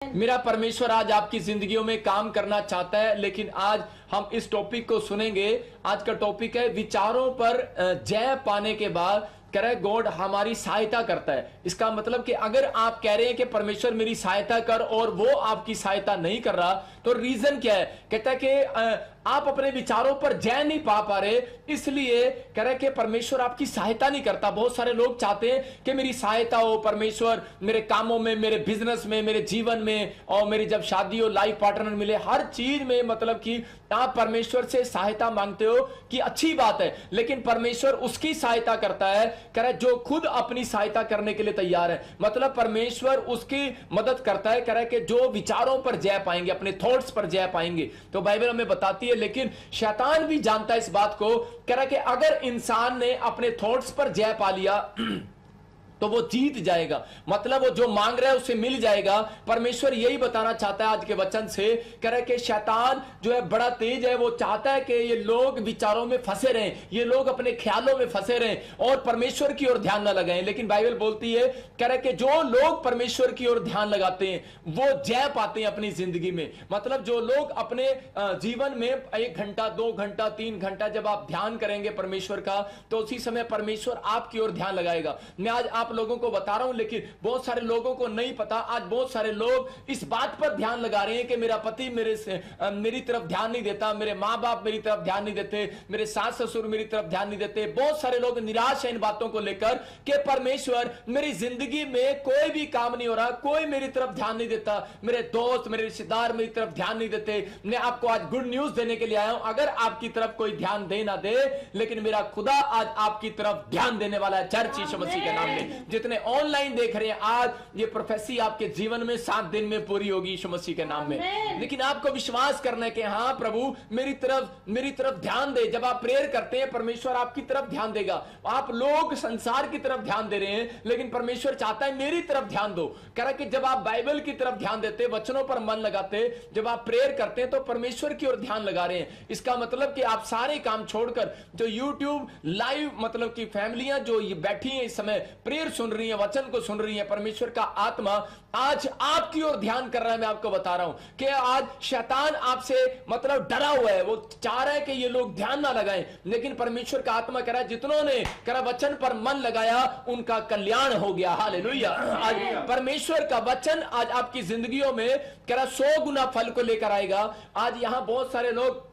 मेरा परमेश्वर आज आपकी जिंदगियों में काम करना चाहता है, लेकिन आज हम इस टॉपिक को सुनेंगे। आज का टॉपिक है विचारों पर जय पाने के बाद कह रहे गॉड हमारी सहायता करता है। इसका मतलब कि अगर आप कह रहे हैं कि परमेश्वर मेरी सहायता कर और वो आपकी सहायता नहीं कर रहा, तो रीजन क्या है? कहता है कि आप अपने विचारों पर जय नहीं पा रहे, इसलिए कह रहे कि परमेश्वर आपकी सहायता नहीं करता। बहुत सारे लोग चाहते हैं कि मेरी सहायता हो, परमेश्वर मेरे कामों में, मेरे बिजनेस में, मेरे जीवन में, और मेरी जब शादी हो, लाइफ पार्टनर मिले, हर चीज में मतलब कि आप परमेश्वर से सहायता मांगते हो कि अच्छी बात है, लेकिन परमेश्वर उसकी सहायता करता है कह रहा है जो खुद अपनी सहायता करने के लिए तैयार है। मतलब परमेश्वर उसकी मदद करता है, कह रहा है कि जो विचारों पर जय पाएंगे, अपने थॉट्स पर जय पाएंगे। तो बाइबल हमें बताती है, लेकिन शैतान भी जानता है इस बात को, कह रहा है कि अगर इंसान ने अपने थॉट्स पर जय पा लिया तो वो जीत जाएगा, मतलब वो जो मांग रहा है उसे मिल जाएगा। परमेश्वर यही बताना चाहता है आज के वचन से, कह रहा है कि शैतान जो है बड़ा तेज है, वो चाहता है कि ये लोग विचारों में फंसे रहें, ये लोग अपने ख्यालों में फंसे रहें और परमेश्वर की ओर ध्यान न लगाएं। लेकिन बाइबल बोलती है, कह रहा है कि जो लोग परमेश्वर की ओर ध्यान लगाते हैं वो जय पाते हैं अपनी जिंदगी में। मतलब जो लोग अपने जीवन में 1 घंटा, 2 घंटा, 3 घंटा जब आप ध्यान करेंगे परमेश्वर का, तो उसी समय परमेश्वर आपकी ओर ध्यान लगाएगा। मैं आज आप लोगों को बता रहा हूं, लेकिन बहुत सारे लोगों को नहीं पता। आज बहुत सारे लोग इस बात पर ध्यान लगा रहे हैं कि मेरा पति मेरी तरफ ध्यान नहीं देता, मेरे मां बाप मेरी तरफ ध्यान नहीं देते, मेरे सास ससुर मेरी तरफ ध्यान नहीं देते। बहुत सारे लोग निराश हैं इन बातों को लेकर कि परमेश्वर मेरी जिंदगी में कोई भी काम नहीं हो रहा, कोई मेरी तरफ ध्यान नहीं देता, मेरे दोस्त, मेरे रिश्तेदार मेरी तरफ ध्यान नहीं देते। मैं आपको आज गुड न्यूज देने के लिए आया हूं। अगर आपकी तरफ कोई ध्यान दे ना दे, लेकिन मेरा खुदा आज आपकी तरफ ध्यान देने वाला है। चर्च यीशु मसीह के नाम में जितने ऑनलाइन देख रहे हैं, आज ये प्रोफेसी आपके जीवन में 7 दिन में पूरी होगी यीशु मसीह के नाम में। लेकिन आपको विश्वास करना है कि हाँ प्रभु मेरी तरफ ध्यान दे। जब आप प्रेयर करते हैं, परमेश्वर आपकी तरफ ध्यान देगा। आप लोग संसार की तरफ ध्यान दे रहे हैं, लेकिन परमेश्वर चाहता है मेरी तरफ ध्यान दो। कह रहा कि जब आप बाइबल की तरफ ध्यान देते, वचनों पर मन लगाते, जब आप प्रेयर करते हैं, तो परमेश्वर की ओर ध्यान लगा रहे हैं। इसका मतलब कि आप सारे काम छोड़कर जो यूट्यूब लाइव मतलब की फैमिलियां जो ये बैठी हैं, इस समय प्रेयर सुन रही है, वचन को सुन रही है, परमेश्वर का आत्मा आज आपकी ओर ध्यान कर रहा है। मैं आपको बता रहा हूं कि आज शैतान आपसे मतलब डरा हुआ है, वो चाह रहा है कि ये लोग ध्यान ना लगाएं, लेकिन परमेश्वर का आत्मा कह रहा है जितनों ने कह रहा वचन पर मन लगाया उनका कल्याण हो गया। हालेलुया। आज परमेश्वर का वचन आज आपकी जिंदगियों में कह रहा 100 गुना फल को लेकर आएगा। आज यहां बहुत सारे लोग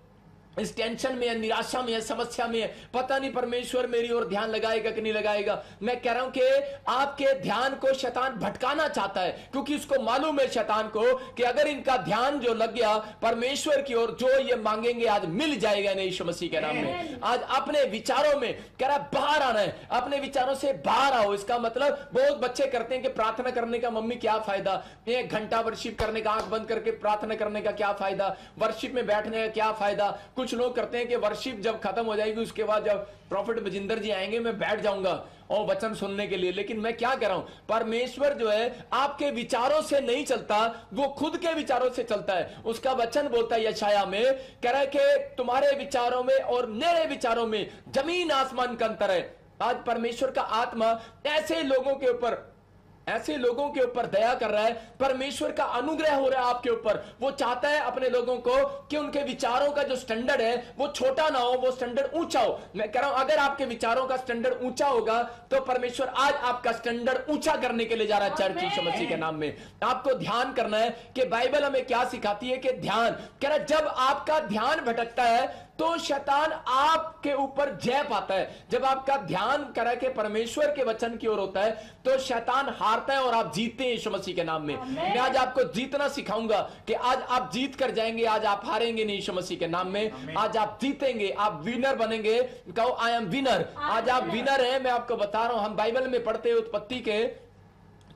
इस टेंशन में है, निराशा में है, समस्या में है, पता नहीं परमेश्वर मेरी ओर ध्यान लगाएगा कि नहीं लगाएगा। मैं कह रहा हूं कि आपके ध्यान को शैतान भटकाना चाहता है, क्योंकि उसको मालूम है शैतान को कि अगर इनका ध्यान जो लग गया परमेश्वर की ओर, जो ये मांगेंगे आज मिल जाएगा नहीं यीशु मसीह के नाम में। आज अपने विचारों में कह रहा बाहर आना है, अपने विचारों से बाहर आओ। इसका मतलब बहुत बच्चे करते हैं कि प्रार्थना करने का मम्मी क्या फायदा, 1 घंटा वर्शिप करने का, आंख बंद करके प्रार्थना करने का क्या फायदा, वर्शिप में बैठने का क्या फायदा। कुछ लोग करते हैं कि वर्शिप जब खत्म हो जाएगी उसके बाद जब प्रॉफिट बजिंदर जी आएंगे मैं बैठ जाऊंगा और वचन सुनने के लिए। लेकिन मैं क्या कह रहा हूं, परमेश्वर जो है आपके विचारों से नहीं चलता, वो खुद के विचारों से चलता है। उसका वचन बोलता है यशाया में, कह रहा है कि तुम्हारे विचारों में और मेरे विचारों में जमीन आसमान का अंतर है। आज परमेश्वर का आत्मा ऐसे लोगों के ऊपर दया कर रहा है। परमेश्वर का अनुग्रह हो रहा है आपके ऊपर। वो चाहता है अपने लोगों को कि उनके विचारों का जो स्टैंडर्ड है वो छोटा ना हो, वो स्टैंडर्ड ऊंचा हो। मैं कह रहा हूं अगर आपके विचारों का स्टैंडर्ड ऊंचा होगा तो परमेश्वर आज आपका स्टैंडर्ड ऊंचा करने के लिए जा रहा है। चर्च यीशु मसीह के नाम में आपको ध्यान करना है कि बाइबल हमें क्या सिखाती है कि ध्यान, कह रहा जब आपका ध्यान भटकता है तो शैतान आपके ऊपर जय पाता है। जब आपका ध्यान करा के परमेश्वर के वचन की ओर होता है तो शैतान हारता है और आप जीतते हैं यीशु मसीह के नाम में। मैं आज आपको जीतना सिखाऊंगा कि आज आप जीत कर जाएंगे, आज आप हारेंगे नहीं यीशु मसीह के नाम में। आज आप जीतेंगे, आप विनर बनेंगे। कहो आई एम विनर। आज आप विनर हैं। मैं आपको बता रहा हूं, हम बाइबल में पढ़ते हैं उत्पत्ति के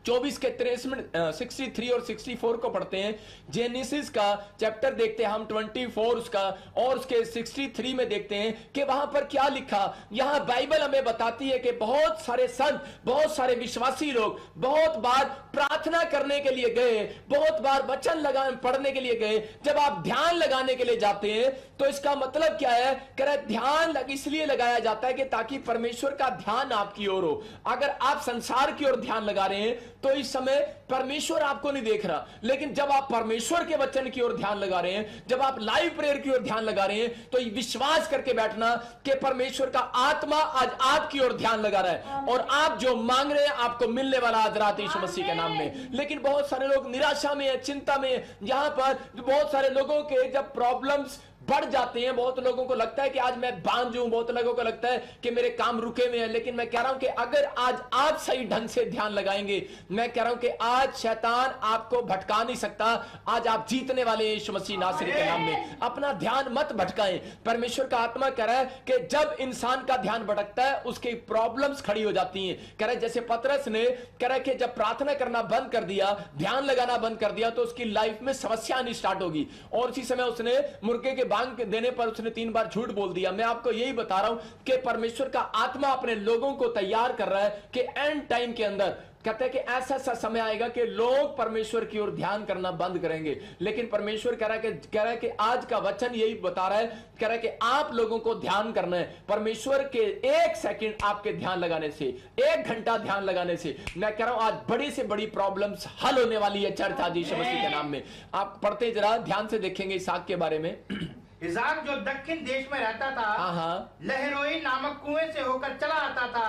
24 के 63 और 64 को पढ़ते हैं। जेनेसिस का चैप्टर देखते हैं हम 24 उसका, और उसके 63 में देखते हैं कि वहां पर क्या लिखा। यहां बाइबल हमें बताती है कि बहुत सारे संत, बहुत सारे विश्वासी लोग बहुत बार प्रार्थना करने के लिए गए, बहुत बार वचन पढ़ने के लिए गए। जब आप ध्यान लगाने के लिए जाते हैं तो इसका मतलब क्या है, कह रहा ध्यान इसलिए लगाया जाता है कि ताकि परमेश्वर का ध्यान आपकी ओर हो। अगर आप संसार की ओर ध्यान लगा रहे हैं तो इस समय परमेश्वर आपको नहीं देख रहा, लेकिन जब आप परमेश्वर के वचन की ओर ध्यान लगा रहे हैं, जब आप लाइव प्रेयर की ओर ध्यान लगा रहे हैं, तो विश्वास करके बैठना कि परमेश्वर का आत्मा आज आपकी ओर ध्यान लगा रहा है और आप जो मांग रहे हैं आपको मिलने वाला आज रात यीशु मसीह के नाम में। लेकिन बहुत सारे लोग निराशा में है, चिंता में है। यहां पर बहुत सारे लोगों के जब प्रॉब्लम्स बढ़ जाते हैं, बहुत लोगों को लगता है कि आज मैं बांझ हूं, बहुत लोगों को लगता है कि मेरे काम रुके हुए हैं। लेकिन मैं कह रहा हूं कि अगर आज आप सही ढंग से ध्यान लगाएंगे, मैं कह रहा हूं कि आज शैतान आपको भटका नहीं सकता। आज आप जीतने वाले हैं यीशु मसीह नासरी के नाम में। अपना ध्यान मत भटकाएं। परमेश्वर का आत्मा कह रहा है कि जब इंसान का ध्यान भटकता है उसकी प्रॉब्लम्स खड़ी हो जाती हैं। कह रहा है जैसे पतरस ने कह रहा है कि जब प्रार्थना करना बंद कर दिया, ध्यान लगाना बंद कर दिया, तो उसकी लाइफ में समस्या आनी स्टार्ट होगी। और इसी समय उसने मुर्गे के बांग के देने पर उसने 3 बार झूठ बोल दिया। मैं आपको यही बता रहा हूं कि परमेश्वर का आत्मा अपने लोगों को तैयार कर रहा है कि एंड टाइम के अंदर कहते हैं कि ऐसा सा समय आएगा कि लोग परमेश्वर की ओर ध्यान करना बंद करेंगे। लेकिन परमेश्वर कह रहा है कि आज का वचन यही बता रहा है, कह रहा है कि आप लोगों को ध्यान करना है। परमेश्वर के 1 सेकंड आपके ध्यान लगाने से, 1 घंटा ध्यान लगाने से, मैं कह रहा हूं आज बड़ी से बड़ी प्रॉब्लम्स हल होने वाली है चर्च आज यीशु मसीह के नाम में। आप पढ़ते जरा ध्यान से देखेंगे इसहाक के बारे में। इसहाक जो दक्षिण देश में रहता था, लहरोई नामक कुएं से होकर चला आता था।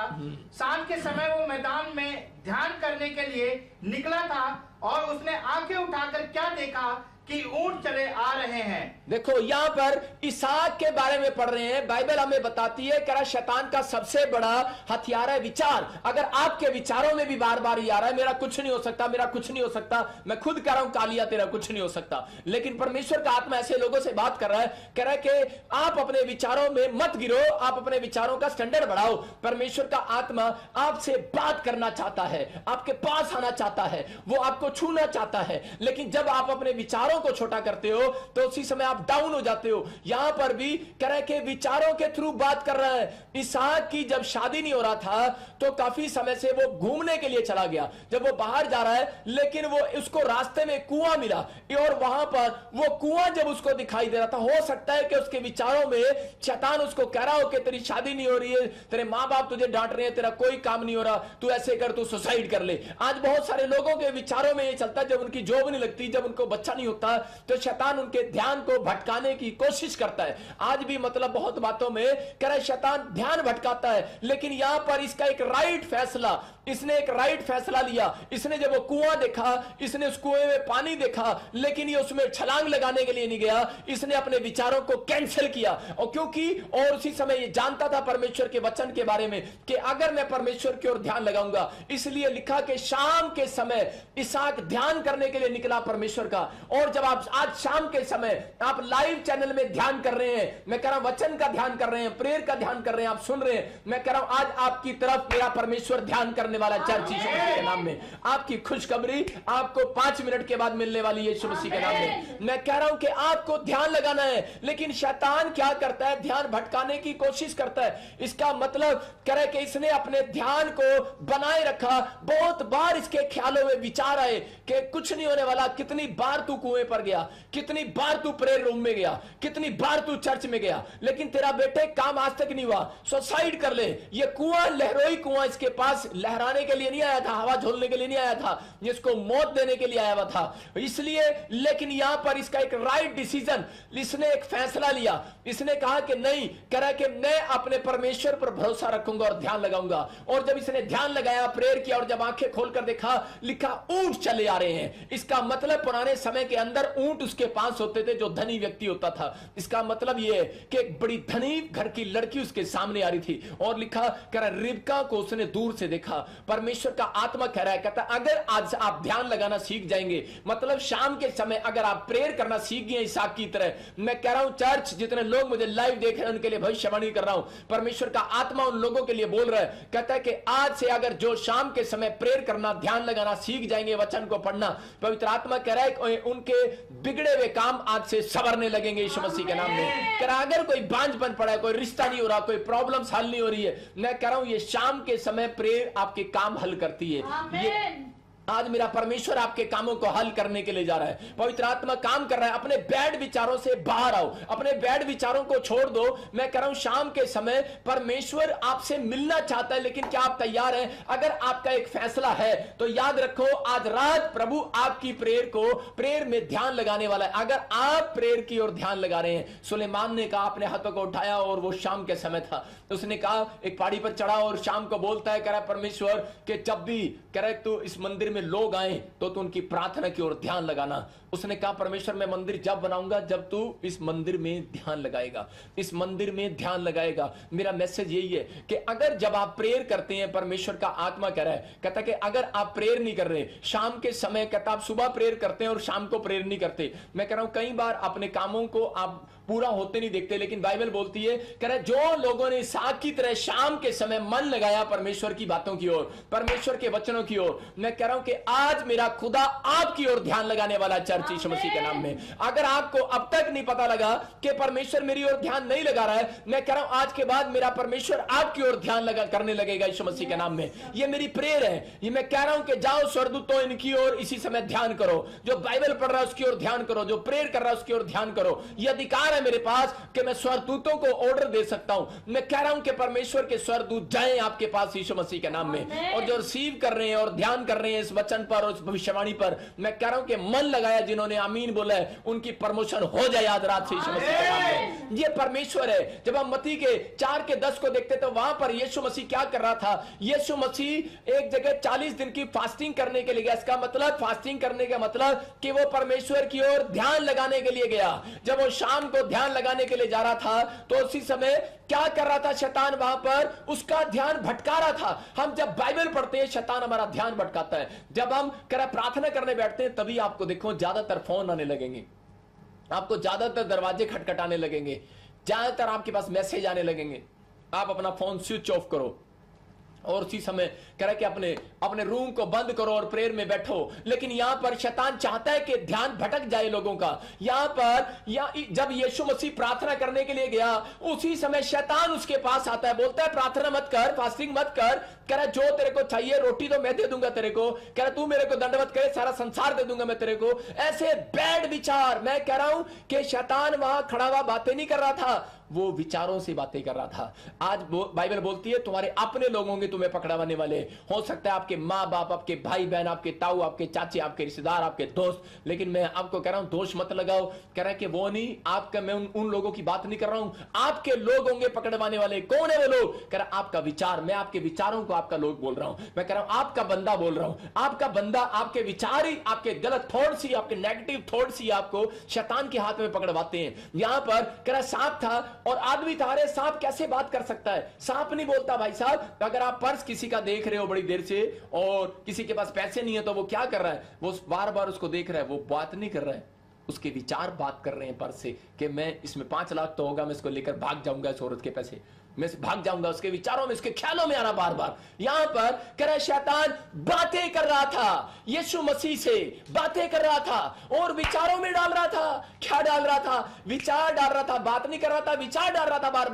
शाम के समय वो मैदान में ध्यान करने के लिए निकला था और उसने आंखें उठाकर क्या देखा कि ऊंट चले आ रहे हैं। देखो यहां पर इसहाक के बारे में पढ़ रहे हैं। बाइबल हमें बताती है कि शैतान का सबसे बड़ा हथियार है विचार। अगर आपके विचारों में भी बार बार ये आ रहा है मेरा कुछ नहीं हो सकता, मेरा कुछ नहीं हो सकता, मैं खुद कह रहा हूं कालिया तेरा कुछ नहीं हो सकता, लेकिन परमेश्वर का आत्मा ऐसे लोगों से बात कर रहा है, कह रहा है कि आप अपने विचारों में मत गिरो, आप अपने विचारों का स्टैंडर्ड बढ़ाओ। परमेश्वर का आत्मा आपसे बात करना चाहता है, आपके पास आना चाहता है, वो आपको छूना चाहता है। लेकिन जब आप अपने विचारों को छोटा करते हो तो उसी समय आप डाउन हो जाते हो। यहां पर भी कह रहा है कि विचारों के थ्रू बात कर रहा है। इसहाक की जब शादी नहीं हो रहा था तो काफी समय से वो घूमने के लिए चला गया। जब वो बाहर जा रहा है लेकिन वो उसको रास्ते में कुआं मिला और वहां पर वो कुआं जब उसको दिखाई दे रहा था, हो सकता है कि उसके विचारों में शैतान उसको कह रहा हो कि तेरी शादी नहीं हो रही है, तेरे मां बाप तुझे डांट रहे हैं, तेरा कोई काम नहीं हो रहा, तू ऐसे कर, तू सुसाइड कर ले। आज बहुत सारे लोगों के विचारों में ये चलता है, जब उनकी जॉब नहीं लगती, जब उनको बच्चा नहीं होता तो शैतान उनके ध्यान को भटकाने की कोशिश करता है। आज भी मतलब बहुत बातों में कह रहा है शैतान ध्यान भटकाता है। लेकिन यहां पर इसका एक राइट फैसला, इसने एक राइट फैसला लिया। इसने जब वो कुआं देखा, इसने उस कुएं में पानी देखा, लेकिन ये उसमें छलांग लगाने के लिए नहीं गया, इसने अपने विचारों को कैंसिल किया। और क्योंकि और उसी समय ये जानता था परमेश्वर के वचन के बारे में कि अगर मैं परमेश्वर की ओर ध्यान लगाऊंगा, इसलिए लिखा कि शाम के समय इसहाक ध्यान करने के लिए निकला परमेश्वर का। और जब आप आज शाम के समय आप लाइव चैनल में ध्यान कर रहे हैं, मैं कह रहा हूं वचन का ध्यान कर रहे हैं, प्रेयर का ध्यान कर रहे हैं, आप सुन रहे हैं, मैं कह रहा हूं आज आपकी तरफ मेरा परमेश्वर ध्यान करने वाला चर्च यीशु मसीह के नाम में। आपकी खुशखबरी आपको 5 मिनट के बाद मिलने वाली है यीशु मसीह के नाम में। मैं कह रहा हूं कि आपको ध्यान लगाना है, लेकिन शैतान क्या करता है, ध्यान भटकाने की कोशिश करता है। इसका मतलब कह रहा है कि इसने अपने ध्यान को बनाए रखा। बहुत बार इसके ख्यालों में विचार आए कि कुछ नहीं होने वाला, कितनी बार तू कुएं पर गया, कितनी बार तू प्रेयर रूम में गया, कितनी बार तू चर्च में गया, लेकिन तेरा बेटे काम आज तक नहीं हुआ, सुसाइड कर ले। ये कुआं लहरोई कुआं इसके पास लहराने के लिए नहीं आया था, हवा झोलने के लिए नहीं आया था, इसको मौत देने के लिए आया हुआ था। इसलिए लेकिन यहां पर इसका एक राइट डिसीजन, इसने एक फैसला लिया। इसने कहा कि नहीं, कह रहा है कि मैं अपने परमेश्वर पर भरोसा रखूंगा और ध्यान लगाऊंगा। और जब इसने ध्यान लगाया, प्रेयर किया और जब आंखें खोलकर देखा, लिखा ऊंट चले आ रहे हैं। इसका मतलब पुराने समय के अंदर ऊंट उसके पास होते थे जो धनी व्यक्ति होता था। इसका मतलब यह है कि एक बड़ी धनी घर की लड़की उसके सामने आ रही थी। और लिखा कह रहा रिबका को उसने दूर से देखा। परमेश्वर का आत्मा कह रहा है, कहता अगर आज आप ध्यान लगाना सीख जाएंगे, मतलब शाम के समय अगर आप प्रेयर करना सीख गए इसहाक की तरह, मैं कह रहा हूं चर्च जितने लोग मुझे लाइव देख रहे हैं उनके लिए भविष्यवाणी कर रहा हूं, परमेश्वर का आत्मा उन लोगों के लिए बोल रहा है। कहता है कि आज से अगर जो शाम के समय प्रेयर करना, ध्यान लगाना सीख जाएंगे, वचन को पढ़ना, पवित्र आत्मा कह रहा है उनके बिगड़े हुए काम आज से संवरने लगेंगे यीशु मसीह के नाम में। कह रहा अगर कोई बांझपन पड़ा है, कोई रिश्ता नहीं हो रहा, कोई प्रॉब्लम्स हल नहीं हो रही है, मैं कह रहा हूं ये शाम के समय प्रेयर आपके काम हल करती है। आज मेरा परमेश्वर आपके कामों को हल करने के लिए जा रहा है। पवित्र आत्मा काम कर रहा है। अपने बैड विचारों से बाहर आओ, अपने बैड विचारों को छोड़ दो। मैं कह रहा हूं शाम के समय परमेश्वर आपसे मिलना चाहता है, लेकिन क्या आप तैयार हैं? अगर आपका एक फैसला है तो याद रखो, आज रात प्रभु आपकी प्रेयर में ध्यान लगाने वाला है। अगर आप प्रेयर की ओर ध्यान लगा रहे हैं, सुलेमान ने कहा, अपने हाथों को उठाया और वो शाम के समय था, उसने कहा, एक पहाड़ी पर चढ़ा और शाम को बोलता है, कह रहा परमेश्वर के जब भी कह रहा तू इस मंदिर में लोग आए तो तू उनकी प्रार्थना की ओर ध्यान लगाना। उसने कहा, परमेश्वर मैं मंदिर जब बनाऊंगा जब तू इस मंदिर में ध्यान लगाएगा, इस मंदिर में ध्यान लगाएगा। मेरा मैसेज यही है कि अगर जब आप प्रेयर करते हैं, परमेश्वर का आत्मा कह रहा है, कहता कि अगर आप प्रेयर नहीं कर रहे शाम के समय, कहता आप सुबह प्रेयर करते हैं और शाम को प्रेयर नहीं करते। मैं कह रहा हूं कई बार अपने कामों को आप पूरा होते नहीं देखते, लेकिन बाइबल बोलती है, कह रहा है जो लोगों ने साग की तरह शाम के समय मन लगाया परमेश्वर की बातों की ओर, परमेश्वर के वचनों की ओर, मैं कह रहा हूं कि आज मेरा खुदा आपकी ओर ध्यान लगाने वाला चर्च यीशु मसीह के नाम में। अगर आपको अब तक नहीं पता लगा कि परमेश्वर मेरी ओर ध्यान नहीं लगा रहा है, मैं कह रहा हूं आज के बाद मेरा परमेश्वर आपकी ओर ध्यान लगा करने लगेगा यीशु मसीह के नाम में। ये मेरी प्रेयर है। ये मैं कह रहा हूं कि जाओ स्वर्गदूतों, इनकी ओर इसी समय ध्यान करो। जो बाइबल पढ़ रहा है उसकी ओर ध्यान करो, जो प्रेयर कर रहा है उसकी ओर ध्यान करो। ये अधिकार है मेरे पास कि मैं स्वर्गदूतों को ऑर्डर दे सकता हूं। मैं कह रहा हूं कि परमेश्वर के स्वर्गदूत जाएं आपके पास यीशु मसीह के नाम में, और जो रिसीव कर रहे हैं और ध्यान कर रहे हैं इस वचन पर और इस भविष्यवाणी पर, मैं कह रहा हूं कि मन लगाया जिन्होंने आमीन बोला है, उनकी प्रमोशन हो जाए आज रात से यीशु मसीह के नाम में। ये परमेश्वर है। जब हम मत्ती के 4:10 को देखते तो वहां पर यीशु मसीह क्या कर रहा था? यीशु मसीह एक जगह 40 दिन की फास्टिंग करने के लिए गया। इसका मतलब फास्टिंग करने का मतलब कि वो परमेश्वर की ओर ध्यान लगाने के लिए गया। जब वो शाम को ध्यान लगाने के लिए जा रहा था तो उसी समय क्या कर रहा था? शैतान वहां पर उसका ध्यान भटका रहा था। हम जब बाइबल पढ़ते हैं शैतान हमारा ध्यान भटकाता है। जब हम प्रार्थना करने बैठते हैं तभी आपको देखो ज्यादातर फोन आने लगेंगे, आपको ज्यादातर दरवाजे खटखटाने लगेंगे, ज्यादातर आपके पास मैसेज आने लगेंगे। आप अपना फोन स्विच ऑफ करो और उसी समय कह रहा है कि अपने रूम को बंद करो और प्रेयर में बैठो। लेकिन यहां पर शैतान चाहता है कि ध्यान भटक जाए लोगों का। यहां पर जब यीशु मसीह प्रार्थना करने के लिए गया उसी समय शैतान उसके पास आता है, बोलता है प्रार्थना मत कर, फास्टिंग मत कर। कह रहा है जो तेरे को चाहिए रोटी तो मैं दे दूंगा तेरे को। कह रहा तू मेरे को दंडवत करे, सारा संसार दे दूंगा मैं तेरे को। ऐसे बैड विचार। मैं कह रहा हूं कि शैतान वहां खड़ा हुआ बातें नहीं कर रहा था, वो विचारों से बातें कर रहा था। आज बाइबल बोलती है तुम्हारे अपने लोग होंगे तुम्हें पकड़वाने वाले। हो सकता है आपके माँ बाप, आपके भाई बहन, आपके ताऊ, आपके चाचे, आपके रिश्तेदार, आपके दोस्त। लेकिन मैं आपको कह रहा हूं दोष मत लगाओ। कह रहा है कि वो नहीं, आपका मैं उन लोगों की बात नहीं कर रहा हूं। आपके लोग होंगे पकड़वाने वाले। कौन है वो लोग? कह रहा आपका विचार। मैं आपके विचारों को आपका लोग बोल रहा हूं। मैं कह रहा हूं आपका बंदा बोल रहा हूं। आपका बंदा, आपके विचार ही, आपके गलत थॉट्स ही, आपके नेगेटिव थॉट्स ही आपको शैतान के हाथ में पकड़वाते हैं। यहां पर कह रहा सांप था और आदमी था। सांप कैसे बात कर सकता है? सांप नहीं बोलता भाई साहब। अगर आप पर्स किसी का देख रहे हो बड़ी देर से और किसी के पास पैसे नहीं है तो वो क्या कर रहा है? वो बार बार उसको देख रहा है, वो बात नहीं कर रहा है। उसके विचार बात कर रहे हैं पर्स से कि मैं इसमें 5 लाख तो होगा, मैं इसको लेकर भाग जाऊंगा, इस औरत के पैसे मैं भाग जाऊंगा। उसके विचारों में, उसके ख्यालों में आना बार बार। यहां पर कह रहा शैतान बातें कर रहा था, यीशु मसीह से बातें कर रहा था और विचारों में डाल रहा था। क्या डाल रहा था? विचार डाल रहा था। बात नहीं कर रहा था, विचार डाल रहा था। बार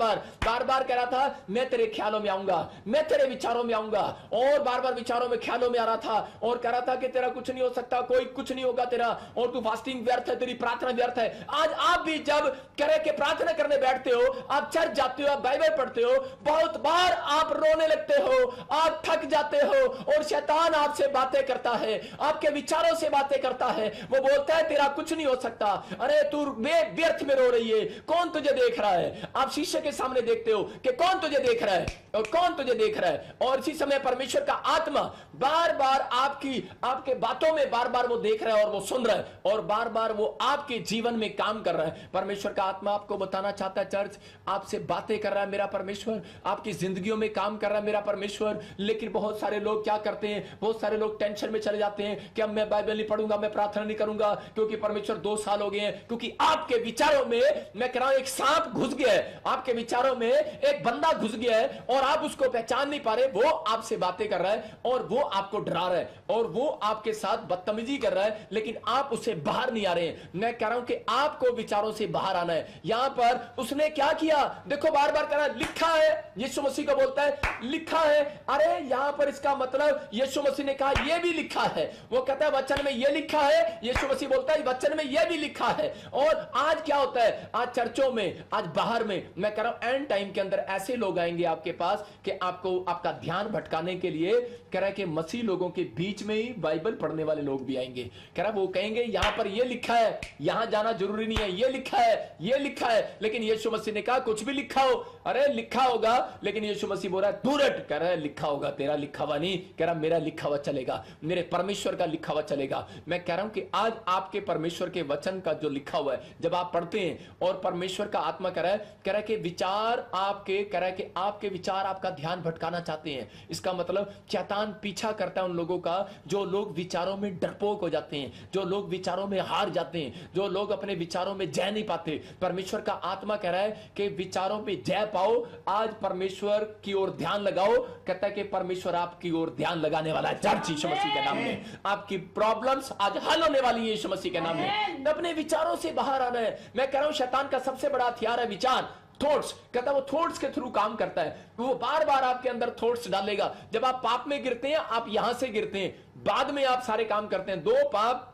बार कह रहा था मैं तेरे ख्यालों में आऊंगा, मैं तेरे विचारों में आऊंगा। और बार बार विचारों में, ख्यालों में आ रहा था और कह रहा था कि तेरा कुछ नहीं हो सकता, कोई कुछ नहीं होगा तेरा, और तू फास्टिंग व्यर्थ है, तेरी प्रार्थना व्यर्थ है। आज आप भी जब कह रहे कि प्रार्थना करने बैठते हो, आप चर्च जाते हो, आप बाइबल पढ़ते हो, बहुत बार आप रोने लगते हो, आप थक जाते हो और शैतान आपसे बातें करता है, आपके विचारों से बातें करता है। वो बोलता है तेरा कुछ नहीं हो सकता, अरे तू व्यर्थ में रो रही है, कौन तुझे देख रहा है? आप शीशे के सामने देखते हो कि कौन तुझे देख रहा है और कौन तुझे देख रहा है। और इसी समय परमेश्वर का आत्मा बार बार आपके बातों में बार बार वो देख रहा है और वो सुन रहा है और बार बार वो आपके जीवन में काम कर रहा है। परमेश्वर का आत्मा आपको बताना चाहता है चर्च, आपसे बातें कर रहा है मेरा परमेश्वर, आपकी जिंदगियों में काम कर रहा है मेरा परमेश्वर। लेकिन बहुत सारे लोग क्या करते हैं? बहुत सारे लोग टेंशन में चले जाते हैं कि अब मैं बाइबल नहीं पढ़ूंगा, मैं प्रार्थना नहीं करूंगा क्योंकि परमेश्वर 2 साल हो गए हैं। क्योंकि आपके विचारों में, मैं कह रहा हूं, एक सांप घुस गया है, आपके विचारों में एक बंदा घुस गया है और आप उसको पहचान नहीं पा रहे। वो आपसे बातें कर रहा है और वो आपको डरा रहा है और वो आपके साथ बदतमीजी कर रहा है, लेकिन आप उससे बाहर नहीं आ रहे हैं। मैं कह रहा हूं कि आपको विचारों से बाहर आना है। यहां पर उसने क्या किया? देखो बार बार कह रहा है लिखा है, यीशु मसीह को बोलता है लिखा है। अरे यहां पर इसका मतलब यीशु मसीह ने कहा यह भी लिखा है। वो कहता है वचन में यह लिखा है, यीशु मसीह बोलता है वचन में यह भी लिखा है। और आज क्या होता है, आज चर्चों में, आज बाहर में, मैं कह रहा हूं एंड टाइम के अंदर ऐसे लोग आएंगे आपके पास कि आपको आपका ध्यान भटकाने के लिए, कह रहा है कि मसीह लोगों के बीच में ही बाइबल पढ़ने वाले लोग भी आएंगे। कह रहा है वो कहेंगे यहां पर यह लिखा है, यहां जाना जरूरी नहीं है, यह लिखा है, यह लिखा है। लेकिन यीशु मसीह ने कहा कुछ भी लिखा हो, अरे लिखा होगा, लेकिन यीशु मसीह बोल रहा है दूर हट। कह रहा है लिखा होगा, तेरा लिखा हुआ नहीं, कह रहा मेरा लिखा हुआ चलेगा, मेरे परमेश्वर का लिखा हुआ चलेगा। मैं कह रहा हूं कि आज आपके परमेश्वर के वचन का जो लिखा हुआ है जब आप पढ़ते हैं और परमेश्वर का आत्मा कह रहा है कि विचार आपके, कह रहा है कि आपके विचार आपका ध्यान भटकाना चाहते हैं। इसका मतलब शैतान पीछा करता है उन लोगों का जो लोग विचारों में डरपोक हो जाते हैं, जो लोग विचारों में हार जाते हैं, जो लोग अपने विचारों में जय नहीं पाते। परमेश्वर का आत्मा कह रहा है कि विचारों पे जय पाओ, आज परमेश्वर की ओर ध्यान लगाओ। कहता है कि परमेश्वर आपकी ओर ध्यान लगाने वाला है। चर्च यीशु मसीह के नाम में आपकी प्रॉब्लम्स आज हल होने वाली है यीशु मसीह के नाम में। अपने विचारों से बाहर आना है। मैं कह रहा हूं शैतान का सबसे बड़ा हथियार है विचार, थॉट्स। कहता है वो थॉट्स के थ्रू काम करता है, वो बार बार आपके अंदर थॉट्स डालेगा। जब आप पाप में गिरते हैं, आप यहां से गिरते हैं, बाद में आप सारे काम करते हैं। दो पाप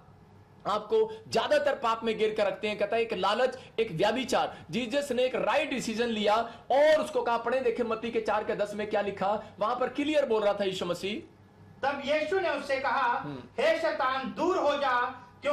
आपको ज्यादातर पाप में गिर कर रखते हैं। कहता है एक लालच, एक व्यभिचार। जीसस ने एक राइट डिसीजन लिया और उसको कहा, पढ़े देखे मत्ती के 4:10 में क्या लिखा, वहां पर क्लियर बोल रहा था यीशु मसीह। तब यीशु ने उससे कहा, हे शैतान दूर हो जा,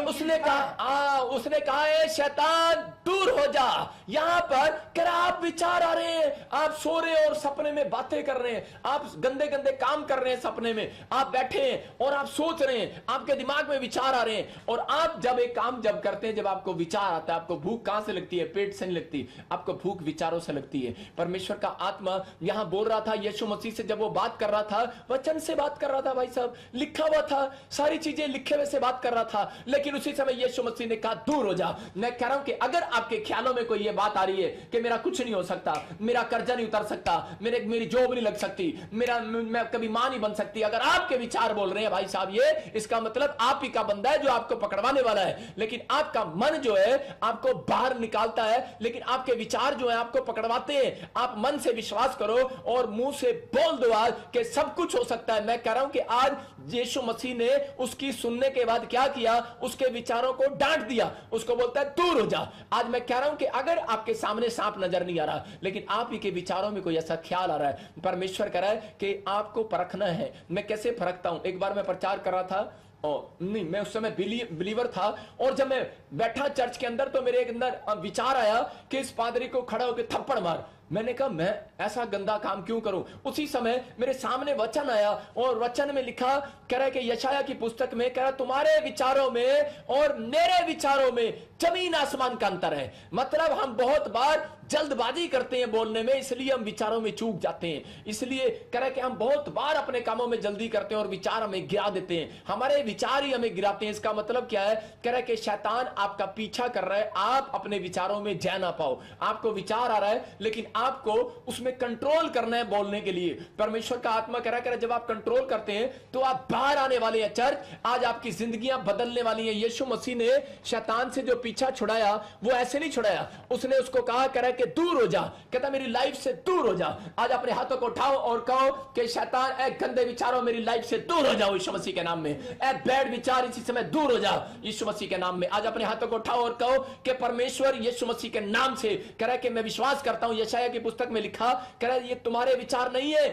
उसने कहा है शैतान दूर हो जा। यहां पर कह रहा आप विचार आ रहे हैं, आप सो रहे हैं और सपने में बातें कर रहे हैं, आप गंदे गंदे काम कर रहे हैं सपने में, आप बैठे हैं और आप सोच रहे हैं, आपके दिमाग में विचार आ रहे हैं। और आप जब एक काम जब करते हैं, जब आपको विचार आता है, आपको भूख कहां से लगती है, पेट से नहीं लगती, आपको भूख विचारों से लगती है। परमेश्वर का आत्मा यहां बोल रहा था यीशु मसीह से, जब वो बात कर रहा था वचन से बात कर रहा था, भाई साहब लिखा हुआ था, सारी चीजें लिखे हुए से बात कर रहा था। लेकिन उसी समय यीशु मसीह ने कहा दूर हो जा। मैं कह रहा हूं कि अगर आपके ख्यालों में कोई ये बात आ रही है कि मेरा कुछ नहीं हो सकता, मेरा कर्जा नहीं उतर सकता, मेरी जॉब नहीं लग सकती, मैं कभी मां नहीं बन सकती, अगर आपके विचार बोल रहे हैं भाई साहब ये, इसका मतलब आप ही का बंदा है जो आपको पकड़वाने वाला है। लेकिन आपका मन जो है आपको बाहर निकालता है, लेकिन आपके विचार जो है आपको पकड़वाते हैं। आप मन से विश्वास करो और मुंह से बोल दो आज कि सब कुछ हो सकता है। मैं कह रहा हूं कि आज यीशु मसीह ने उसकी सुनने के बाद क्या किया, उसके विचारों को डांट दिया, उसको बोलता है दूर हो जा। आज मैं कह रहा हूं कि अगर आपके सामने सांप नजर नहीं आ रहा, लेकिन आप ही के विचारों में कोई ऐसा ख्याल आ रहा है, परमेश्वर कह रहा है कि आपको परखना है। मैं कैसे परखता हूं, एक बार मैं प्रचार कर रहा था और नहीं, मैं उस समय बिलीवर था, और जब मैं बैठा चर्च के अंदर तो मेरे अंदर विचार आया कि इस पादरी को खड़ा होकर थप्पड़ मार। मैंने कहा मैं ऐसा गंदा काम क्यों करूं। उसी समय मेरे सामने वचन आया और वचन में लिखा, कह रहा है कि यशाया की पुस्तक में कह रहा तुम्हारे विचारों में और मेरे विचारों में जमीन आसमान का अंतर है। मतलब हम बहुत बार जल्दबाजी करते हैं बोलने में, इसलिए हम विचारों में चूक जाते हैं। इसलिए कह रहा है कि हम बहुत बार अपने कामों में जल्दी करते हैं और विचार हमें गिरा देते हैं, हमारे विचार ही हमें गिराते हैं। इसका मतलब क्या है, कह रहा है कि शैतान आपका पीछा कर रहा है, आप अपने विचारों में जय ना पाओ। आपको विचार आ रहा है लेकिन आपको उसमें कंट्रोल करना है बोलने के लिए। परमेश्वर का आत्मा कह रहा है जब आप कंट्रोल करते हैं तो आप बाहर आने वाले हैं। चर्च आज आपकी जिंदगियां बदलने वाली हैं। यीशु मसीह ने शैतान से जो पीछा छुड़ाया वो ऐसे नहीं छुड़ाया, उसने उसको कहा, कह रहा है कि दूर हो जा, कहता मेरी लाइफ से दूर हो जा। आज अपने हाथों को उठाओ और कहो कि शैतान ए गंदे विचारों मेरी लाइफ से दूर हो जाओ यीशु मसीह के नाम में। ए बैड विचार इसी समय दूर हो जा यीशु मसीह के नाम में। आज अपने हाथों को उठाओ और कहो कि परमेश्वर यीशु मसीह के नाम से, कह रहा है कि मैं विश्वास करता हूं, यशाया की पुस्तक में लिखा, कह रहा है ये तुम्हारे विचार नहीं है,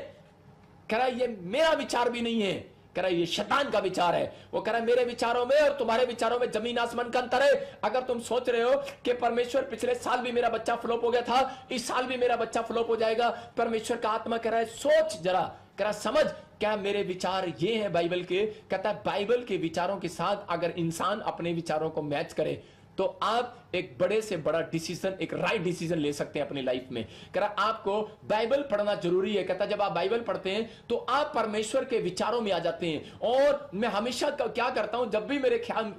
कह रहा है ये मेरा विचार भी नहीं है, कह रहा है ये शैतान का विचार है। वो कह रहा है मेरे विचारों में और तुम्हारे विचारों में जमीन आसमान का अंतर है। अगर तुम सोच रहे हो कि परमेश्वर पिछले साल भी मेरा बच्चा फ्लॉप हो गया था, इस साल भी मेरा बच्चा फ्लॉप हो जाएगा, परमेश्वर का आत्मा कह रहा है सोच जरा, कह रहा समझ क्या मेरे विचार ये हैं बाइबल के। कहता है बाइबल के विचारों के साथ अगर इंसान अपने विचारों को मैच करे तो आप एक बड़े से बड़ा डिसीजन, एक राइट डिसीजन ले सकते हैं अपनी लाइफ में। कह रहा आपको बाइबल पढ़ना जरूरी है। कहता जब आप बाइबल पढ़ते हैं तो आप परमेश्वर के विचारों में आ जाते हैं। और मैं हमेशा क्या करता हूं, जब भी मेरे ख्याल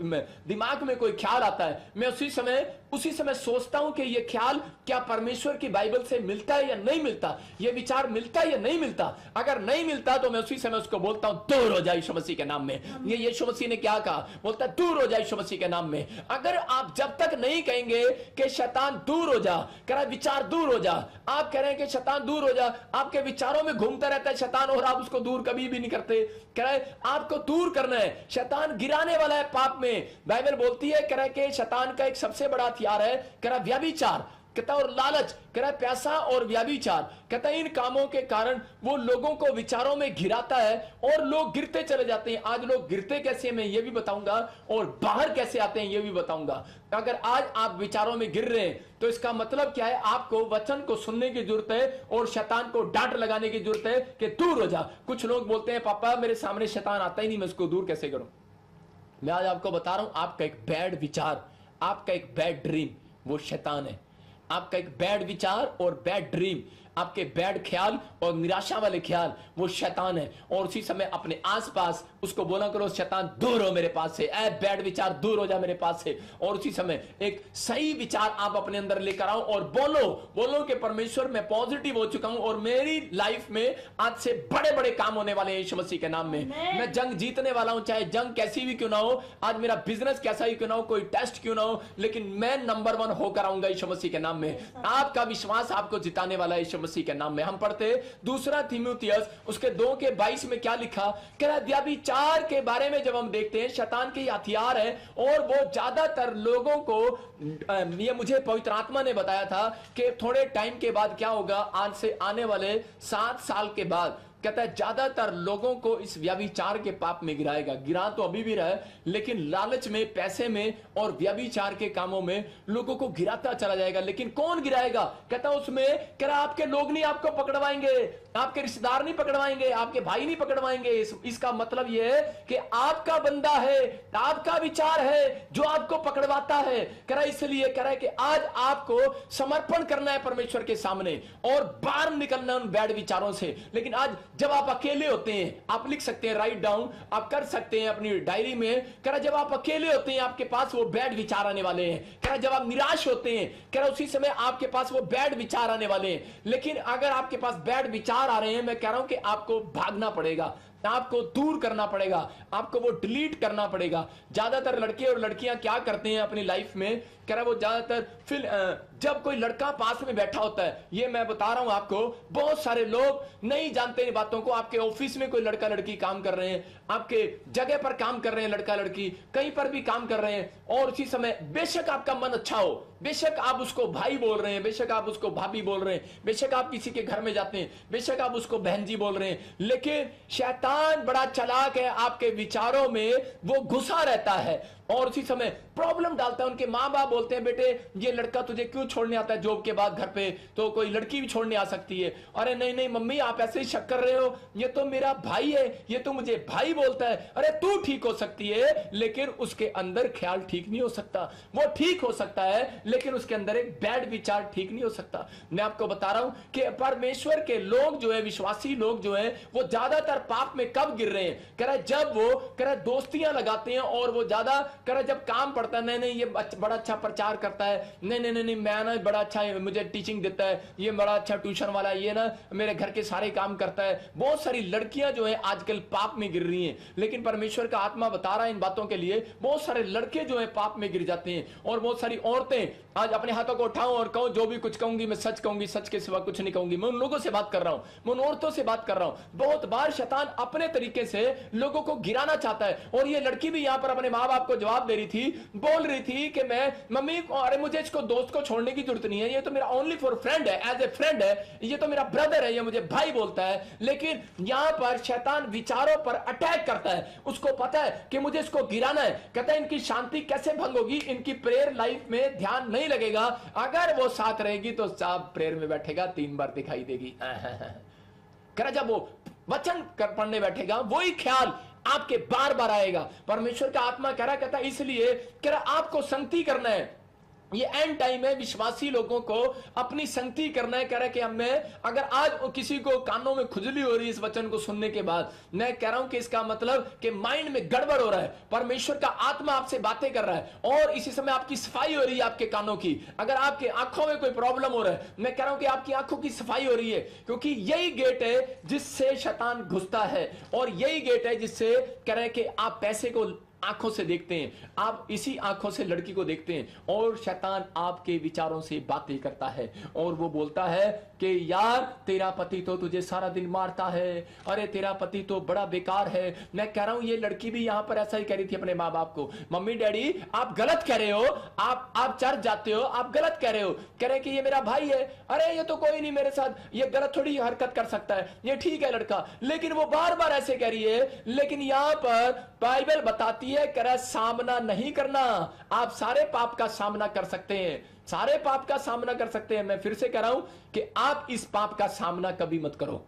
दिमाग में कोई ख्याल आता है, मैं उसी समय सोचता हूं कि यह ख्याल क्या परमेश्वर की बाइबल से मिलता है या नहीं मिलता, यह विचार मिलता है या नहीं मिलता। अगर नहीं मिलता तो मैं उसी समय उसको बोलता हूं दूर हो जाए यीशु मसीह के नाम में। ये यीशु मसीह ने क्या कहा, बोलता है दूर हो जाए यीशु मसीह के नाम में। अगर आप आप जब तक नहीं कहेंगे कि शैतान दूर हो जा, कह रहा है विचार दूर हो जा, आप कह रहे हैं कि शैतान दूर हो जा, आपके विचारों में घूमता रहता है शैतान और आप उसको दूर कभी भी नहीं करते। कह रहा है आपको दूर करना है, शैतान गिराने वाला है पाप में। बाइबल बोलती है, कह रहा है कि शैतान का एक सबसे बड़ा हथियार है, कह रहा है व्यभिचार, कहता है और लालच, कह रहा है पैसा और व्यभिचार। कहता है इन कामों के कारण वो लोगों को विचारों में घिराता है और लोग गिरते चले जाते हैं। आज लोग गिरते कैसे मैं ये भी बताऊंगा और बाहर कैसे आते हैं ये भी बताऊंगा। अगर आज आप विचारों में गिर रहे हैं तो इसका मतलब क्या है, आपको वचन को सुनने की जरूरत है और शैतान को डांट लगाने की जरूरत है कि दूर हो जा। कुछ लोग बोलते हैं पापा मेरे सामने शैतान आता ही नहीं, मैं उसको दूर कैसे करूं। मैं आज आपको बता रहा हूं, आपका एक बैड विचार, आपका एक बैड ड्रीम वो शैतान है। आपका एक बैड विचार और बैड ड्रीम, आपके बैड ख्याल और निराशा वाले ख्याल वो शैतान है। और उसी समय अपने आसपास उसको बोला करो शैतान दूर हो मेरे पास से, ऐ बैड विचार दूर हो जा मेरे पास से। और उसी समय एक सही विचार आप अपने अंदर लेकर आओ और बोलो कि परमेश्वर मैं पॉजिटिव हो चुका हूं और मेरी लाइफ में आज से बड़े बड़े काम होने वाले हैं यीशु मसीह के नाम में। मैं जंग जीतने वाला हूं, चाहे जंग कैसी भी क्यों ना हो, आज मेरा बिजनेस कैसा ही क्यों ना हो, कोई टेस्ट क्यों ना हो, लेकिन मैं नंबर 1 होकर आऊंगा यीशु मसीह के नाम में। आपका विश्वास आपको जिताने वाला है यीशु मसीह के नाम में। हम पढ़ते दूसरा तीमुथियुस उसके 2:22 में क्या लिखा, कह रहा व्यभिचार के बारे में जब हम देखते हैं शैतान के हथियार है और वो ज्यादातर लोगों को, ये मुझे पवित्र आत्मा ने बताया था कि थोड़े टाइम के बाद क्या होगा, आज से आने वाले 7 साल के बाद कहता है ज्यादातर लोगों को इस व्यभिचार के पाप में गिराएगा। गिरा तो अभी भी रहा है लेकिन लालच में, पैसे में और व्यभिचार के कामों में लोगों को गिराता चला जाएगा। लेकिन कौन गिराएगा, कहता उसमें कह रहा आपके लोग नहीं आपको पकड़वाएंगे, आपके रिश्तेदार नहीं पकड़वाएंगे, आपके भाई नहीं पकड़वाएंगे। इसका मतलब यह है कि आपका बंदा है, आपका विचार है जो आपको पकड़वाता है। कह रहा इसलिए कह रहा है कि आज आपको समर्पण करना है परमेश्वर के सामने और बाहर निकलना उन बैड विचारों से। लेकिन आज जब आप अकेले होते हैं, आप लिख सकते हैं, राइट डाउन आप कर सकते हैं अपनी डायरी में, कह रहा जब आप अकेले होते हैं आपके पास वो बैड विचार आने वाले हैं। कह रहा जब आप निराश होते हैं, कह रहा उसी समय आपके पास वो बैड विचार आने वाले हैं। लेकिन अगर आपके पास बैड विचार आ रहे हैं, मैं कह रहा हूं कि आपको भागना पड़ेगा, आपको दूर करना पड़ेगा, आपको वो डिलीट करना पड़ेगा। ज्यादातर लड़के और लड़कियां क्या करते हैं अपनी लाइफ में, कह रहा वो ज्यादातर फिर जब कोई लड़का पास में बैठा होता है, ये मैं बता रहा हूं आपको, बहुत सारे लोग नहीं जानते इन बातों को। आपके ऑफिस में कोई लड़का लड़की काम कर रहे हैं, आपके जगह पर काम कर रहे हैं लड़का लड़की, कहीं पर भी काम कर रहे हैं, और उसी समय बेशक आपका मन अच्छा हो, बेशक आप उसको भाई बोल रहे हैं, बेशक आप उसको भाभी बोल रहे हैं, बेशक आप किसी के घर में जाते हैं, बेशक आप उसको बहन जी बोल रहे हैं, लेकिन शैतान बड़ा चालाक है, आपके विचारों में वो घुसा रहता है और उसी समय प्रॉब्लम डालता है। उनके माँ बाप बोलते हैं बेटे ये लड़का तुझे क्यों छोड़ने आता है जॉब के बाद घर पे, तो कोई लड़की भी छोड़ने आ सकती है। अरे नहीं नहीं मम्मी आप ऐसे ही शक कर रहे हो, ये तो मेरा भाई है, ये तो मुझे भाई बोलता है। अरे तू ठीक हो सकती है लेकिन उसके अंदर ख्याल ठीक नहीं हो सकता। वो ठीक हो सकता है लेकिन उसके अंदर एक बैड विचार ठीक नहीं हो सकता। मैं आपको बता रहा हूं कि परमेश्वर के लोग जो है, विश्वासी लोग जो है, वो ज्यादातर पाप में कब गिर रहे हैं, कह रहा जब वो कह रहा दोस्तियां लगाते हैं और वो ज्यादा कह रहा जब काम पड़ता है, नहीं नहीं ये बड़ा अच्छा प्रचार करता है, नहीं नहीं नहीं मैं ना बड़ा अच्छा मुझे टीचिंग देता है, ये बड़ा अच्छा ट्यूशन वाला है, ये ना मेरे घर के सारे काम करता है। बहुत सारी लड़कियां जो है आजकल पाप में गिर रही हैं, लेकिन परमेश्वर का आत्मा बता रहा है इन बातों के लिए। बहुत सारे लड़के जो है पाप में गिर जाते हैं और बहुत सारी औरतें, आज अपने हाथों को उठाऊं और कहूं जो भी कुछ कहूंगी मैं सच कहूंगी, सच के सिवा कुछ नहीं कहूंगी। मैं उन लोगों से बात कर रहा हूं, मैं उन औरतों से बात कर रहा हूं। बहुत बार शैतान अपने तरीके से लोगों को गिराना चाहता है। और ये लड़की भी यहां पर अपने माँ बाप को जवाब दे रही थी, बोल रही थी कि मैं मम्मी अरे मुझे इसको दोस्त को छोड़ने की जरूरत नहीं है, ये तो मेरा ओनली फॉर फ्रेंड है, एज ए फ्रेंड है, ये तो मेरा ब्रदर है, ये मुझे भाई बोलता है। लेकिन यहां पर शैतान विचारों पर अटैक करता है, उसको पता है कि मुझे इसको गिराना है। कहता है इनकी शांति कैसे भंग होगी, इनकी प्रेयर लाइफ में ध्यान नहीं लगेगा, अगर वो साथ रहेगी तो साहब प्रेयर में बैठेगा 3 बार दिखाई देगी। कह जब वो वचन कर पढ़ने बैठेगा वही ख्याल आपके बार बार आएगा। परमेश्वर का आत्मा कह रहा, कहता इसलिए कह रहा आपको संगति करना है, ये एंड टाइम है, विश्वासी लोगों को अपनी संगति करना है। कह रहा है कि हमें अगर आज किसी को कानों में खुजली हो रही है इस वचन को सुनने के बाद, मैं कह रहा हूं कि इसका मतलब कि माइंड में गड़बड़ हो रहा है, परमेश्वर का आत्मा आपसे बातें कर रहा है और इसी समय आपकी सफाई हो रही है आपके कानों की। अगर आपके आंखों में कोई प्रॉब्लम हो रहा है, मैं कह रहा हूं कि आपकी आंखों की सफाई हो रही है, क्योंकि यही गेट है जिससे शैतान घुसता है और यही गेट है जिससे कह रहे हैं कि आप पैसे को आंखों से देखते हैं, आप इसी आंखों से लड़की को देखते हैं और शैतान आपके विचारों से बातें करता है और वो बोलता है कि यार तेरा पति तो तुझे सारा दिन मारता है, अरे तेरा पति तो बड़ा बेकार है। मैं कह रहा हूं ये लड़की भी यहां पर ऐसा ही कह रही थी अपने माँ बाप को, मम्मी डैडी आप गलत कह रहे हो, आप चर्च जाते हो, आप गलत कह रहे हो। कह रहे कि ये मेरा भाई है, अरे ये तो कोई नहीं मेरे साथ ये गलत थोड़ी हरकत कर सकता है, ये ठीक है लड़का। लेकिन वो बार बार ऐसे कह रही है। लेकिन यहां पर बाइबल बताती है कह रहा सामना नहीं करना, आप सारे पाप का सामना कर सकते हैं, सारे पाप का सामना कर सकते हैं। मैं फिर से कह रहा हूं कि आप इस पाप का सामना कभी मत करो।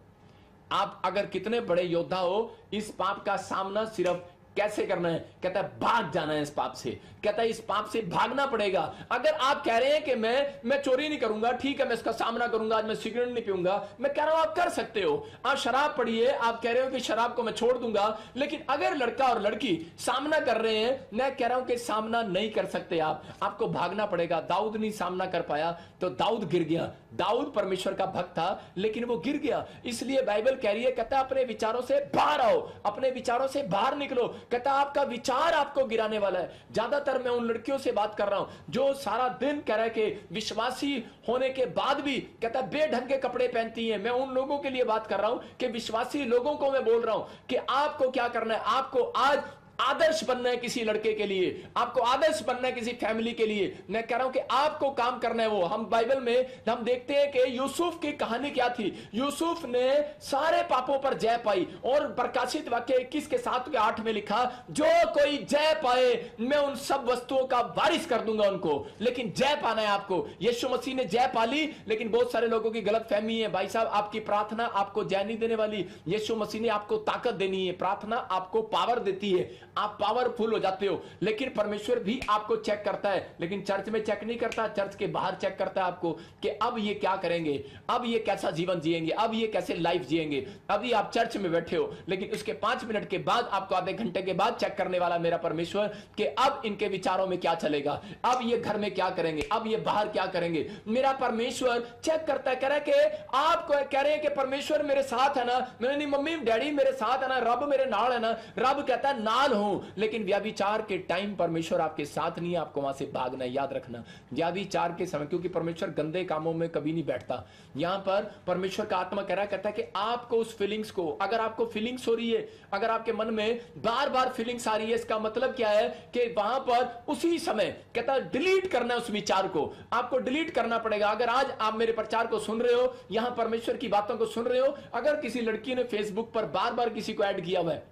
आप अगर कितने बड़े योद्धा हो, इस पाप का सामना सिर्फ कैसे करना है, कहता है भाग जाना है इस पाप से, कहता है इस पाप से भागना पड़ेगा। अगर आप कह रहे हैं कि मैं चोरी नहीं करूंगा, ठीक है मैं इसका सामना करूंगा, आज मैं सिगरेट नहीं पीऊंगा, मैं कह रहा हूं आप कर सकते हो। आप शराब पढ़िए, आप कह रहे हो कि शराब को मैं छोड़ दूंगा, लेकिन अगर लड़का और लड़की सामना कर रहे हैं, मैं कह रहा हूं कि सामना नहीं कर सकते आप, आपको भागना पड़ेगा। दाऊद नहीं सामना कर पाया तो दाऊद गिर गया। दाऊद परमेश्वर का भक्त था लेकिन वो गिर गया। इसलिए बाइबल कह रही है, कहता है अपने विचारों से बाहर आओ, अपने विचारों से बाहर निकलो। कहता आपका विचार आपको गिराने वाला है। ज्यादातर मैं उन लड़कियों से बात कर रहा हूं जो सारा दिन कह रहे कि विश्वासी होने के बाद भी कहता बेढंग के कपड़े पहनती हैं। मैं उन लोगों के लिए बात कर रहा हूं कि विश्वासी लोगों को मैं बोल रहा हूं कि आपको क्या करना है, आपको आज आदर्श बनना है किसी लड़के के लिए, आपको आदर्श बनना है किसी फैमिली के लिए। मैं कह रहा हूं कि आपको काम करना है वो। हम बाइबल में हम देखते हैं कि यूसुफ की कहानी क्या थी। यूसुफ ने सारे पापों पर जय पाई और प्रकाशित वाक्य 21 के 7 के 8 में लिखा, जो कोई जय पाए मैं उन सब वस्तुओं का वारिस कर दूंगा उनको। लेकिन जय पाना है आपको। यीशु मसीह ने जय पाली, लेकिन बहुत सारे लोगों की गलत फहमी है, भाई साहब आपकी प्रार्थना आपको जय नहीं देने वाली। यीशु मसीह ने आपको ताकत देनी है, प्रार्थना आपको पावर देती है, आप पावरफुल हो जाते हो। लेकिन परमेश्वर भी आपको चेक करता है, लेकिन चर्च में चेक नहीं करता, चर्च के बाहर चेक करता है आपको कि अब ये क्या करेंगे, अब ये कैसा जीवन जिएंगे, अब ये कैसे लाइफ जिएंगे। अभी आप चर्च में बैठे हो, लेकिन उसके 5 मिनट के बाद, आपको आधे घंटे के बाद चेक करने वाला मेरा परमेश्वर कि अब इनके विचारों में क्या चलेगा, अब ये घर में क्या करेंगे, अब ये बाहर क्या करेंगे। मेरा परमेश्वर चेक करता है, कह रहा है कि आप कह रहे हैं कि परमेश्वर मेरे साथ है ना, मैंने नहीं मम्मी डैडी मेरे साथ है ना, रब मेरे नाल है ना। रब कहता है नाल हूं, लेकिन व्याभिचार के टाइम परमेश्वर आपके साथ नहीं है, आपको वहां से भागना है। याद रखना व्याभिचार के समय, क्योंकि परमेश्वर गंदे कामों में कभी नहीं बैठता। यहां पर परमेश्वर का आत्मा कह रहा कहता है कि आपको उस फीलिंग्स को, अगर आपको फीलिंग्स हो रही है, अगर आपके मन में बार बार फीलिंग्स आ रही है, इसका मतलब क्या है कि वहां पर उसी समय कहता है डिलीट करना है उस विचार को, आपको डिलीट करना पड़ेगा। अगर आज आप मेरे प्रचार को सुन रहे हो, यहां परमेश्वर की बातों को सुन रहे हो, अगर किसी लड़की ने फेसबुक पर बार बार किसी को ऐड किया हुआ है,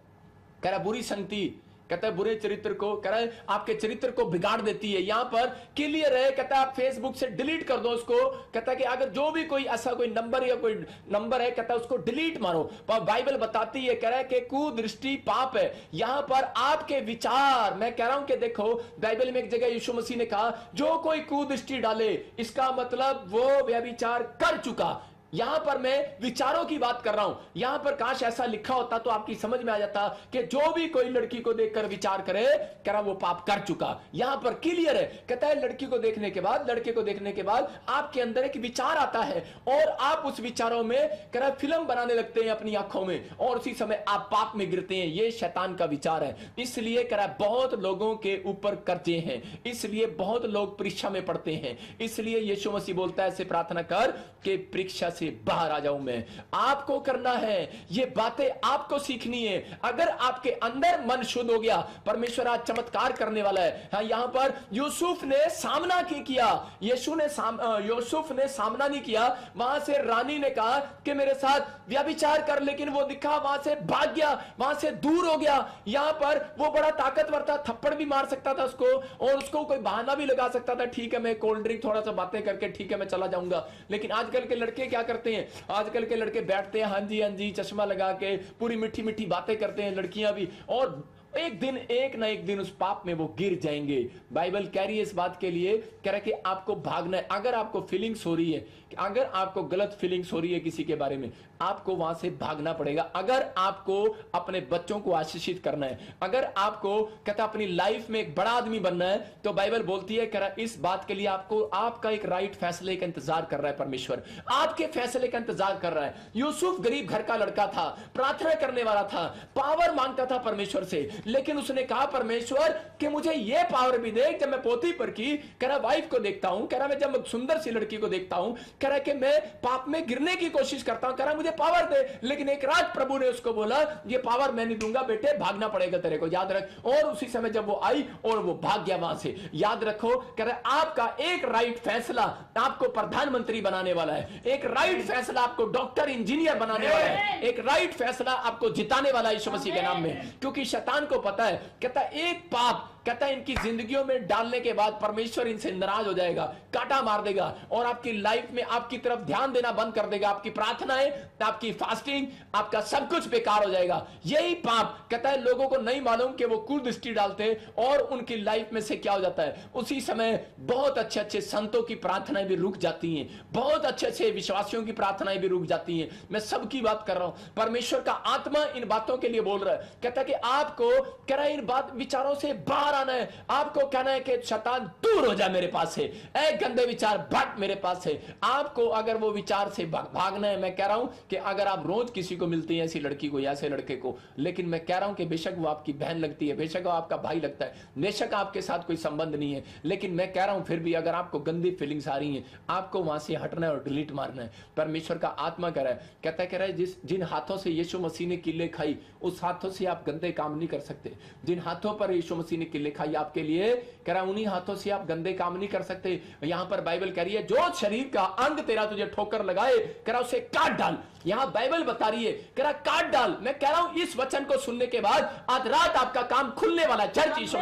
कह रहा बुरी संगति, कहता है बुरे चरित्र को, कह रहा है आपके चरित्र को बिगाड़ देती है, यहां पर क्लियर है। कहता है आप फेसबुक से डिलीट कर दो उसको। कहता है कि अगर जो भी कोई ऐसा कोई नंबर या कोई नंबर है, कहता है उसको डिलीट मारो। पर बाइबल बताती है, कह रहा है कि कुदृष्टि पाप है। यहां पर आपके विचार, मैं कह रहा हूं कि देखो बाइबल में एक जगह यीशु मसीह ने कहा, जो कोई कुदृष्टि डाले इसका मतलब वो व्यभिचार कर चुका। यहां पर मैं विचारों की बात कर रहा हूं। यहां पर काश ऐसा लिखा होता तो आपकी समझ में आ जाता कि जो भी कोई लड़की को देखकर विचार करे, कह रहा वो पाप कर चुका। यहां पर क्लियर है, कहता है लड़की को देखने के बाद, लड़के को देखने के बाद आपके अंदर एक विचार आता है और आप उस विचारों में कह रहा फिल्म बनाने लगते हैं अपनी आंखों में, और उसी समय आप पाप में गिरते हैं। ये शैतान का विचार है। इसलिए कह रहा बहुत लोगों के ऊपर कर्जे हैं, इसलिए बहुत लोग परीक्षा में पढ़ते हैं। इसलिए यीशु मसीह बोलता है, ऐसे प्रार्थना कर कि परीक्षा से बाहर आ जाऊं मैं। आपको करना है, ये बातें आपको सीखनी है। अगर आपके अंदर मन शुद्ध हो गया, परमेश्वर आज चमत्कार करने वाला है। हाँ, यहां पर यूसुफ ने सामना किया, यूसुफ ने सामना नहीं किया। वहां से रानी ने कहा कि मेरे साथ व्यभिचार कर, लेकिन वो दिखा, वहां से भाग गया, वहां से दूर हो गया। यहां पर वो बड़ा ताकतवर था, थप्पड़ भी मार सकता था उसको, और उसको कोई बहाना भी लगा सकता था, ठीक है मैं कोल्ड ड्रिंक थोड़ा सा बातें करके ठीक है मैं चला जाऊंगा। लेकिन आजकल के लड़के क्या करते हैं, आजकल के लड़के बैठते हैं हाँ जी चश्मा लगा के पूरी मीठी मीठी बातें करते हैं, लड़कियां भी, और एक ना एक दिन उस पाप में वो गिर जाएंगे। बाइबल कह रही है इस बात के लिए, कह रहा है कि आपको भागना है। अगर आपको फीलिंग्स हो रही है, अगर आपको गलत फीलिंग्स हो रही है किसी के बारे में, आपको वहां से भागना पड़ेगा। अगर आपको अपने बच्चों को आशीषित करना है, अगर आपको कहता अपनी लाइफ में एक बड़ा आदमी बनना है, तो बाइबल बोलती है कह रहा इस बात के लिए आपको, आपका एक राइट फैसले का इंतजार कर रहा है परमेश्वर, आपके फैसले का इंतजार कर रहा है। यूसुफ गरीब घर का लड़का था, प्रार्थना करने वाला था, पावर मांगता था परमेश्वर से, लेकिन उसने कहा परमेश्वर कि मुझे ये पावर भी दे। जब मैं पोती पर की, कह रहा वाइफ को देखता हूं, कह रहा मैं जब सुंदर सी लड़की को देखता हूं, कह रहा कि मैं पाप में गिरने की कोशिश करता हूं, कह रहा मुझे पावर दे। लेकिन एक रात प्रभु ने उसको बोला ये पावर मैं नहीं दूंगा बेटे, भागना पड़ेगा तेरे को, याद रख। और उसी समय जब वो आई और वो भाग गया वहां से। याद रखो, कह रहा आपका एक राइट फैसला आपको प्रधानमंत्री बनाने वाला है, एक राइट फैसला आपको डॉक्टर इंजीनियर बनाने वाला है, एक राइट फैसला आपको जिताने वाला है यीशु मसीह के नाम में। क्योंकि शैतान को पता है, कहता एक पाप, कहता है इनकी जिंदगियों में डालने के बाद परमेश्वर इनसे नाराज हो जाएगा, काटा मार देगा और आपकी लाइफ में आपकी तरफ ध्यान देना बंद कर देगा। आपकी प्रार्थनाएं, आपकी फास्टिंग, आपका सब कुछ बेकार हो जाएगा। यही पाप, कहता है लोगों को नहीं मालूम कि वो कुदृष्टि डालते और उनकी लाइफ में से क्या हो जाता है। उसी समय बहुत अच्छे अच्छे संतों की प्रार्थनाएं भी रुक जाती हैं, बहुत अच्छे अच्छे विश्वासियों की प्रार्थनाएं भी रुक जाती हैं। मैं सबकी बात कर रहा हूं। परमेश्वर का आत्मा इन बातों के लिए बोल रहा है, कहता है कि आपको, कह रहा है इन बात विचारों से बाहर आना है। आपको कहना है कि शैतान दूर हो जा मेरे पास से, ऐ गंदे विचार भट मेरे पास से। आपको अगर वो विचार से भागना है, मैं कह रहा हूं कि अगर आप रोज किसी को मिलते हैं, ऐसी लड़की को या ऐसे लड़के को, लेकिन मैं कह रहा हूं कि बेशक वो आपकी बहन लगती है, बेशक वो आपका भाई लगता है, बेशक आपके साथ कोई संबंध नहीं है, लेकिन मैं कह रहा हूं फिर भी अगर आपको गंदी फीलिंग्स आ रही हैं, आपको वहां से हटना है और डिलीट मारना है। परमेश्वर का आत्मा कह रहा है, कहता है, कह रहा है जिन हाथों से यीशु मसीह ने किले खाई, उस हाथों से आप गंदे काम नहीं कर सकते। जिन हाथों पर यीशु मसीह ने किले खाई आपके लिए, कह रहा उन्हीं हाथों से आप गंदे काम नहीं कर सकते। यहां पर बाइबल कह रही है जो शरीर का अंग तेरा तुझे ठोकर लगाए, कह रहा उसे काट डाल। यहां बाइबल बता रही है, कह रहा काट डाल। मैं कह रहा हूं इस वचन को सुनने के बाद आज रात आपका काम खुलने वाला है। चर्च यीशु